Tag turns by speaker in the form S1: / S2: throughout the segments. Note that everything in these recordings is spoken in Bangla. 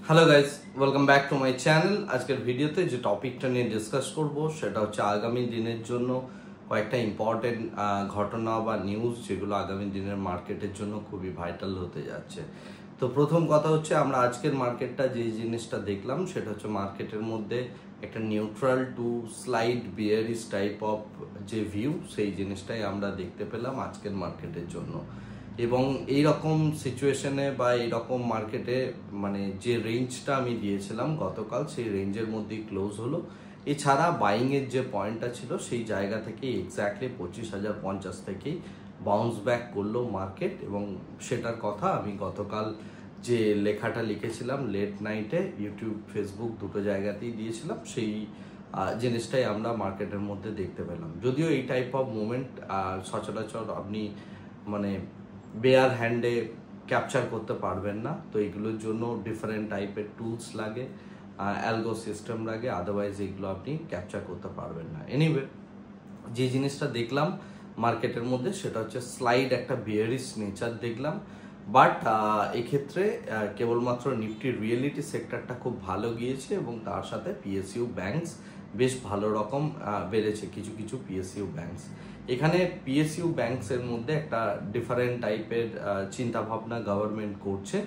S1: Hello guys, welcome back to my channel. আজকের ভিডিওতে যে টপিকটা নিয়ে ডিসকাস করব সেটা হচ্ছে আগামী দিনের জন্য কয়েকটা ইম্পর্টেন্ট ঘটনা বা নিউজ যেগুলো আগামী দিনের মার্কেটের জন্য খুবই ভাইটাল হতে যাচ্ছে। তো প্রথম কথা হচ্ছে আমরা আজকের মার্কেটটা যে জিনিসটা দেখলাম সেটা হচ্ছে মার্কেটের মধ্যে একটা neutral two slide bearish type of যে ভিউ, সেই জিনিসটাই আমরা দেখতে পেলাম আজকের মার্কেটের জন্য। এবং এই রকম সিচুয়েশনে বা এইরকম মার্কেটে মানে যে রেঞ্জটা আমি দিয়েছিলাম গতকাল, সেই রেঞ্জের মধ্যেই ক্লোজ হলো। এছাড়া বাইংয়ের যে পয়েন্টটা ছিল সেই জায়গা থেকে এক্স্যাক্টলি 25,050 থেকেই বাউন্স ব্যাক করলো মার্কেট। এবং সেটার কথা আমি গতকাল যে লেখাটা লিখেছিলাম লেট নাইটে ইউটিউব ফেসবুক দুটো জায়গাতেই দিয়েছিলাম, সেই জিনিসটাই আমরা মার্কেটের মধ্যে দেখতে পেলাম। যদিও এই টাইপ অফ মুভমেন্ট সচরাচর আপনি মানে বেয়ার হ্যান্ডে ক্যাপচার করতে পারবেন না, তো এগুলোর জন্য ডিফারেন্ট টাইপের টুলস লাগে, অ্যালগো সিস্টেম লাগে, আদারওয়াইজ এগুলো আপনি ক্যাপচার করতে পারবেন না। এনিওয়ে, যে জিনিসটা দেখলাম মার্কেটের মধ্যে সেটা হচ্ছে স্লাইড একটা বিয়ারিশ নেচার দেখলাম। বাট এক্ষেত্রে কেবলমাত্র নিফটি রিয়েলিটি সেক্টরটা খুব ভালো গিয়েছে এবং তার সাথে পিএসইউ ব্যাংকস বেশ ভালো রকম বেড়েছে, কিছু কিছু পিএসইউ ব্যাংকস। এখানে পিএসইউ ব্যাংকসের মধ্যে একটা ডিফারেন্ট টাইপের চিন্তাভাবনা গভর্নমেন্ট করছে,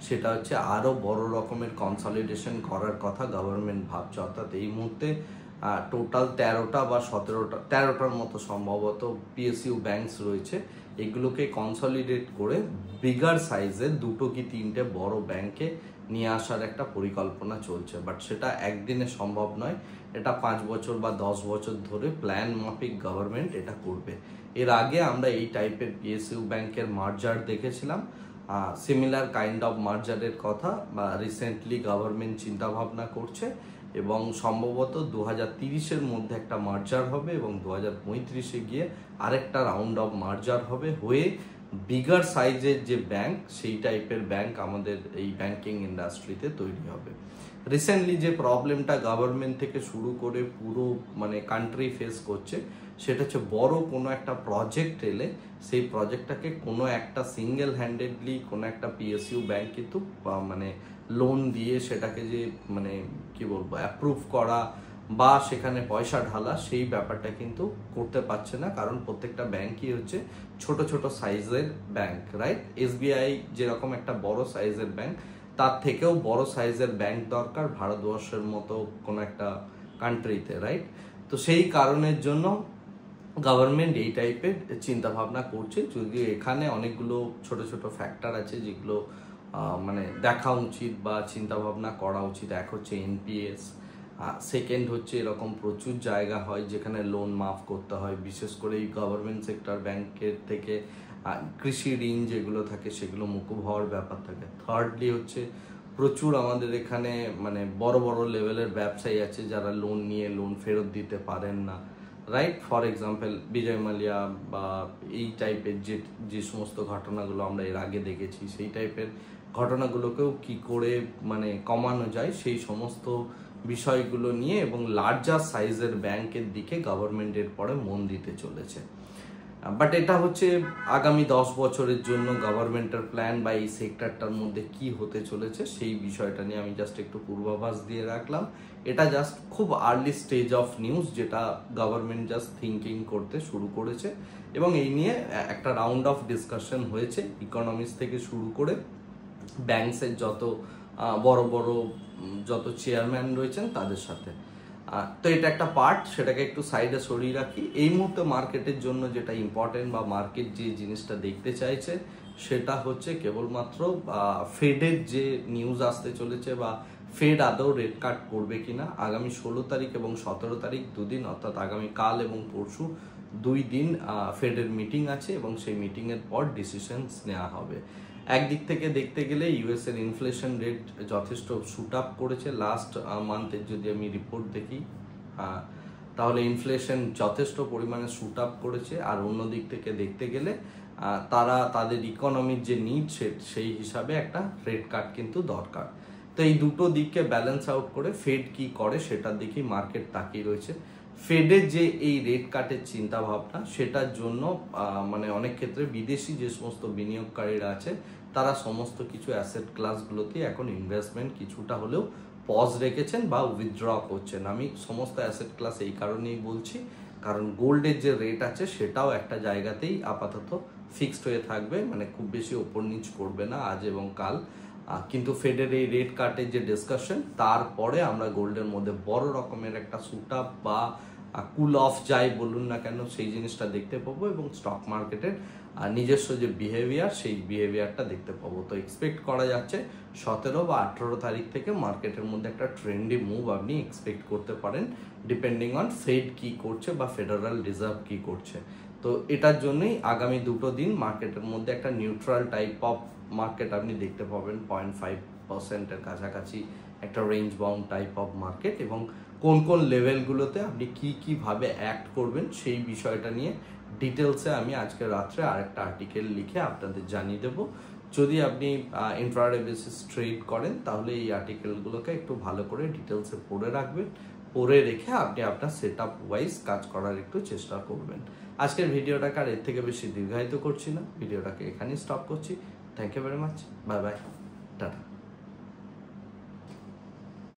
S1: সেটা হচ্ছে আরও বড় রকমের কনসলিডেশন করার কথা গভর্নমেন্ট ভাবছে। অর্থাৎ এই মুহূর্তে টোটাল 13টা বা 13টার মতো সম্ভবত পিএসইউ ব্যাংকস রয়েছে। এগুলোকে কনসলিডেট করে বিগার সাইজের 2 কি 3টে বড় ব্যাংকে নিয়ে আসার একটা পরিকল্পনা চলছে। বাট সেটা একদিনে সম্ভব নয়, এটা 5 বছর বা 10 বছর ধরে প্ল্যান মাফিক গভর্নমেন্ট এটা করবে। এর আগে আমরা এই টাইপের পিএসইউ ব্যাংকের মার্জার দেখেছিলাম, সিমিলার কাইন্ড অফ মার্জারের কথা বা রিসেন্টলি গভর্নমেন্ট চিন্তাভাবনা করছে এবং সম্ভবত 2030-এর মধ্যে একটা মার্জার হবে এবং 2035-এ গিয়ে আরেকটা রাউন্ড অফ মার্জার হবে, হয়ে বিগার সাইজের যে ব্যাংক সেই টাইপের ব্যাংক আমাদের এই ব্যাংকিং ইন্ডাস্ট্রিতে তৈরি হবে। রিসেন্টলি যে প্রবলেমটা গভর্নমেন্ট থেকে শুরু করে পুরো মানে কান্ট্রি ফেস করছে সেটা হচ্ছে বড় কোনো একটা প্রজেক্ট এলে সেই প্রজেক্টটাকে কোনো একটা সিঙ্গেল হ্যান্ডেডলি কোনো একটা পিএসইউ ব্যাংক কিন্তু মানে লোন দিয়ে সেটাকে যে মানে কি বলবো অ্যাপ্রুভ করা বা সেখানে পয়সা ঢালা, সেই ব্যাপারটা কিন্তু করতে পারছে না, কারণ প্রত্যেকটা ব্যাংকই হচ্ছে ছোট ছোট সাইজের ব্যাংক, রাইট? এসবিআই যেরকম একটা বড় সাইজের ব্যাংক, তার থেকেও বড় সাইজের ব্যাংক দরকার ভারতবর্ষের মতো কোনো একটা কান্ট্রিতে, রাইট? তো সেই কারণের জন্য গভর্নমেন্ট এই টাইপের চিন্তা ভাবনা করছে। যদিও এখানে অনেকগুলো ছোট ছোট ফ্যাক্টর আছে যেগুলো মানে দেখা উচিত বা চিন্তা ভাবনা করা উচিত। এক হচ্ছে এনপিএস, সেকেন্ড হচ্ছে এরকম প্রচুর জায়গা হয় যেখানে লোন মাফ করতে হয়, বিশেষ করে এই গভর্নমেন্ট সেক্টর ব্যাংকের থেকে কৃষি ঋণ যেগুলো থাকে সেগুলো মুকুব হওয়ার ব্যাপার থাকে। থার্ডলি হচ্ছে প্রচুর আমাদের এখানে মানে বড় বড় লেভেলের ব্যবসায়ী আছে যারা লোন নিয়ে লোন ফেরত দিতে পারেন না, রাইট? ফর এক্সাম্পল বিজয় মালিয়া বা এই টাইপের যে সমস্ত ঘটনাগুলো আমরা এর আগে দেখেছি, সেই টাইপের ঘটনাগুলোকেও কি করে মানে কমানো যায় সেই সমস্ত বিষয়গুলো নিয়ে এবং লার্জার সাইজের ব্যাংকের দিকে গভর্নমেন্টের পরে মন দিতে চলেছে। বাট এটা হচ্ছে আগামী 10 বছরের জন্য গভর্নমেন্টের প্ল্যান বা এই সেক্টরটার মধ্যে কি হতে চলেছে সেই বিষয়টা নিয়ে আমি জাস্ট একটু পূর্বাভাস দিয়ে রাখলাম। এটা জাস্ট খুব আর্লি স্টেজ অফ নিউজ, যেটা গভর্নমেন্ট জাস্ট থিঙ্কিং করতে শুরু করেছে এবং এই নিয়ে একটা রাউন্ড অফ ডিসকাশন হয়েছে ইকোনমিক্স থেকে শুরু করে ব্যাংকসের যত বড় বড় যত চেয়ারম্যান রয়েছেন তাদের সাথে। তো এটা একটা পার্ট, সেটাকে একটু সাইডে সরিয়ে রাখি। এই মুহূর্তে মার্কেটের জন্য যেটা ইম্পর্টেন্ট বা মার্কেট যে জিনিসটা দেখতে চাইছে সেটা হচ্ছে কেবলমাত্র ফেডের যে নিউজ আসতে চলেছে বা ফেড আদৌ রেট কাট করবে কিনা। আগামী 16 তারিখ এবং 17 তারিখ দুদিন, অর্থাৎ আগামী কাল এবং পরশু 2 দিন ফেডের মিটিং আছে এবং সেই মিটিংয়ের পর ডিসিশনস নেওয়া হবে। একদিক থেকে দেখতে গেলে ইউএস এর ইনফ্লেশন রেট যথেষ্ট শুট আপ করেছে লাস্ট মান্থের যদি আমি রিপোর্ট দেখি, তাহলে ইনফ্লেশন যথেষ্ট পরিমাণে শুট আপ করেছে। আর অন্য দিক থেকে দেখতে গেলে তারা তাদের ইকোনমির যে নিড সেই হিসাবে একটা রেট কাট কিন্তু দরকার। তো এই দুটো দিককে ব্যালেন্স আউট করে ফেড কি করে সেটার দিকেই মার্কেট তাকিয়ে রয়েছে। ফেডের যে এই রেট কাটের চিন্তা ভাবনা সেটার জন্য মানে অনেক ক্ষেত্রে বিদেশি যে সমস্ত বিনিয়োগকারীরা আছে তারা সমস্ত কিছু অ্যাসেট ক্লাসগুলোতে এখন ইনভেস্টমেন্ট কিছুটা হলেও পজ রেখেছেন বা উইথড্র করছেন। আমি সমস্ত অ্যাসেট ক্লাস এই কারণেই বলছি, কারণ গোল্ডের যে রেট আছে সেটাও একটা জায়গাতেই আপাতত ফিক্সড হয়ে থাকবে, মানে খুব বেশি ওপর নিচ করবে না আজ এবং কাল। কিন্তু ফেডের এই রেট কাটের যে ডিসকাশন, তারপরে আমরা গোল্ডের মধ্যে বড় রকমের একটা শুট আপ বা কুল অফ যাই বলুন না কেন, সেই জিনিসটা দেখতে পাবো এবং স্টক মার্কেটের নিজস্ব যে বিহেভিয়ার, সেই বিহেভিয়ারটা দেখতে পাবো। তো এক্সপেক্ট করা যাচ্ছে 17 বা 18 তারিখ থেকে মার্কেটের মধ্যে একটা ট্রেন্ডি মুভ আপনি এক্সপেক্ট করতে পারেন, ডিপেন্ডিং অন ফেড কি করছে বা ফেডারেল রিজার্ভ কি করছে। তো এটার জন্যই আগামী দুটো দিন মার্কেটের মধ্যে একটা নিউট্রাল টাইপ অফ মার্কেট আপনি দেখতে পাবেন, 0.5%-এর কাছাকাছি একটা range bound type of market, এবং কোন কোন লেভেলগুলোতে আপনি কীভাবে অ্যাক্ট করবেন সেই বিষয়টা নিয়ে ডিটেলসে আমি আজকে রাত্রে আরেকটা আর্টিকেল লিখে আপনাদের জানিয়ে দেব। যদি আপনি ইন্ট্রাডে বেসিস ট্রেড করেন তাহলে এই আর্টিকেলগুলোকে একটু ভালো করে ডিটেলসে পড়ে রাখবেন, পড়ে রেখে আপনি আপনার সেট আপ ওয়াইজ কাজ করার একটু চেষ্টা করবেন। আজকের ভিডিওটাকে আর এর থেকে বেশি দীর্ঘায়িত করছি না, ভিডিওটাকে এখানেই স্টপ করছি। Thank you very much, bye bye, tata.